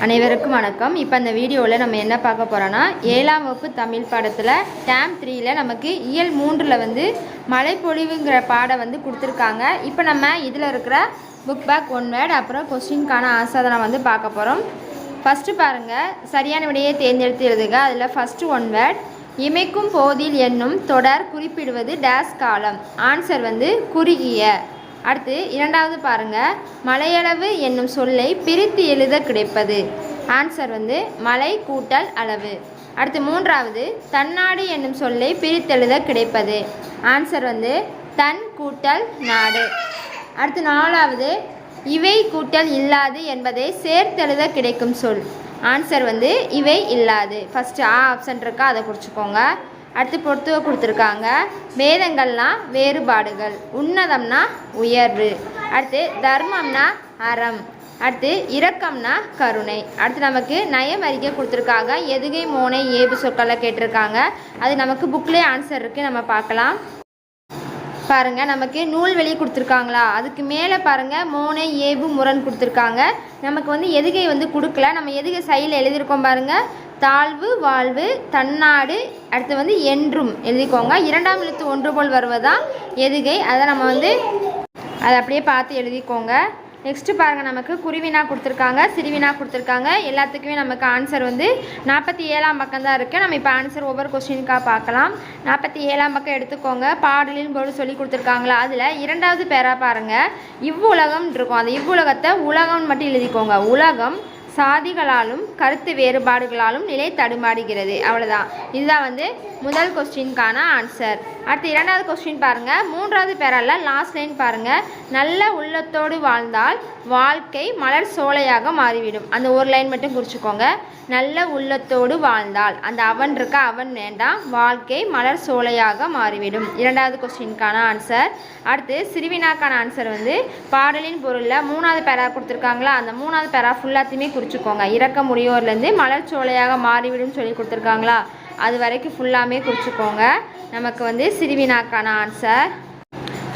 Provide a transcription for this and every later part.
அனைவருக்கும் வணக்கம். இப்போ அந்த வீடியோவில் நம்ம என்ன பார்க்க போகிறோன்னா 7ஆம் வகுப்பு தமிழ் பாடத்தில் டேம் 3ல் நமக்கு இயல் 3ல் வந்து மழைப்பொழிவுங்கிற பாடம் வந்து கொடுத்துருக்காங்க. இப்போ நம்ம இதில் இருக்கிற புக் பேக் 1 வேர்ட் அப்புறம் கொஸ்டின்கான ஆசாதனை வந்து பார்க்க போகிறோம். ஃபஸ்ட்டு பாருங்கள், சரியான விடையை தேர்ந்தெடுத்து எழுதுக. அதில் ஃபஸ்ட்டு 1 வேர்ட், இமைக்கும் போதில் என்னும் தொடர் குறிப்பிடுவது டேஸ் காலம். ஆன்சர் வந்து குறுகிய. அடுத்து இரண்டாவது பாருங்கள், மலையளவு என்னும் சொல்லை பிரித்து எழுத கிடைப்பது. ஆன்சர் வந்து மலை கூட்டல் அளவு. அடுத்து மூன்றாவது, தன்னாடு என்னும் சொல்லை பிரித்தெழுத கிடைப்பது. ஆன்சர் வந்து தன் கூட்டல் நாடு. அடுத்து நாலாவது, இவை கூட்டல் இல்லாது என்பதை சேர்த்தெழுத கிடைக்கும் சொல். ஆன்சர் வந்து இவை இல்லாது. ஃபஸ்ட்டு ஆப்ஷன் இருக்கா, அதை குறிச்சிக்கோங்க. அடுத்து பொறுத்துவ கொடுத்துருக்காங்க. வேதங்கள்லாம் வேறுபாடுகள், உன்னதம்னா உயர்வு, அடுத்து தர்மம்னா அறம், அடுத்து இரக்கம்னா கருணை. அடுத்து நமக்கு நயம் அறிக்கை கொடுத்துருக்காங்க. எதுகை மோனை ஏபு சொற்களை கேட்டிருக்காங்க. அது நமக்கு புக்லேயே ஆன்சர் இருக்குது, நம்ம பார்க்கலாம். பாருங்கள், நமக்கு நூல்வெளி கொடுத்துருக்காங்களா, அதுக்கு மேலே பாருங்கள் மோனை ஏபு முரண் கொடுத்துருக்காங்க. நமக்கு வந்து எதுகை வந்து கொடுக்கல, நம்ம எதுகை சைடில் எழுதியிருக்கோம் பாருங்கள். தாழ்வு வாழ்வு தன்னாடு, அடுத்து வந்து என்றும் எழுதிக்கோங்க. இரண்டாம் எழுத்து ஒன்று போல் வருவதான் எதுகை, அதை நம்ம வந்து அதை அப்படியே பார்த்து எழுதிக்கோங்க. நெக்ஸ்ட்டு பாருங்கள், நமக்கு குருவினா கொடுத்துருக்காங்க, சிறுவினா கொடுத்துருக்காங்க. எல்லாத்துக்குமே நமக்கு ஆன்சர் வந்து 47ஆம் பக்கம் தான் இருக்குது. நம்ம இப்போ ஆன்சர் ஒவ்வொரு கொஸ்டினுக்காக பார்க்கலாம். 47ஆம் பக்கம் எடுத்துக்கோங்க. பாடலின் பொருள் சொல்லி கொடுத்துருக்காங்களா, அதில் இரண்டாவது பேரா பாருங்கள், இவ்வுலகம் இருக்கும். அந்த இவ்வுலகத்தை உலகம்னு மட்டும் எழுதிக்கோங்க. உலகம் சாதிகளாலும் கருத்து வேறுபாடுகளாலும் நிலை தடுமாறுகிறது. அவ்வளோதான். இதுதான் வந்து முதல் கொஸ்டினுக்கான ஆன்சர். அடுத்து இரண்டாவது கொஸ்டின் பாருங்கள். மூன்றாவது பேரால லாஸ்ட் லைன் பாருங்கள், நல்ல உள்ளத்தோடு வாழ்ந்தால் வாழ்க்கை மலர் சோலையாக மாறிவிடும். அந்த ஒரு லைன் மட்டும் குறிச்சிக்கோங்க. நல்ல உள்ளத்தோடு வாழ்ந்தால், அந்த அவன் இருக்கா, அவன் வேண்டாம், வாழ்க்கை மலர் சோலையாக மாறிவிடும். இரண்டாவது கொஸ்டினுக்கான ஆன்சர். அடுத்து சிறுவினாக்கான ஆன்சர் வந்து பாடலின் பொருளில் மூணாவது பேரா கொடுத்துருக்காங்களா, அந்த மூணாவது பேரா ஃபுல்லாத்தையுமே குறிச்சிக்கோங்க. இறக்க முடியோர்லேருந்து மலர் சோலையாக மாறிவிடும் சொல்லி கொடுத்துருக்காங்களா, அது வரைக்கும் ஃபுல்லாமே குறிச்சிக்கோங்க. நமக்கு வந்து சிறுவினாக்கான ஆன்சர்.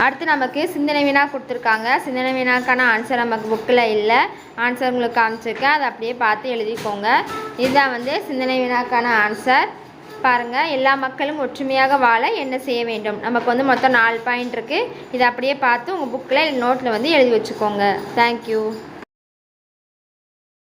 அடுத்து நமக்கு சிந்தனை வினா கொடுத்துருக்காங்க. சிந்தனை வினாக்கான ஆன்சர் நமக்கு புக்கில் இல்லை, ஆன்சர் உங்களுக்கு காமிச்சிருக்கேன், அதை அப்படியே பார்த்து எழுதிக்கோங்க. இதுதான் வந்து சிந்தனை வினாக்கான ஆன்சர். பாருங்கள், எல்லா மக்களும் ஒற்றுமையாக வாழ என்ன செய்ய வேண்டும். நமக்கு வந்து மொத்தம் 4 பாயிண்ட் இருக்குது. இதை அப்படியே பார்த்து உங்கள் புக்கில் நோட்டில் வந்து எழுதி வச்சுக்கோங்க. தேங்க்யூ.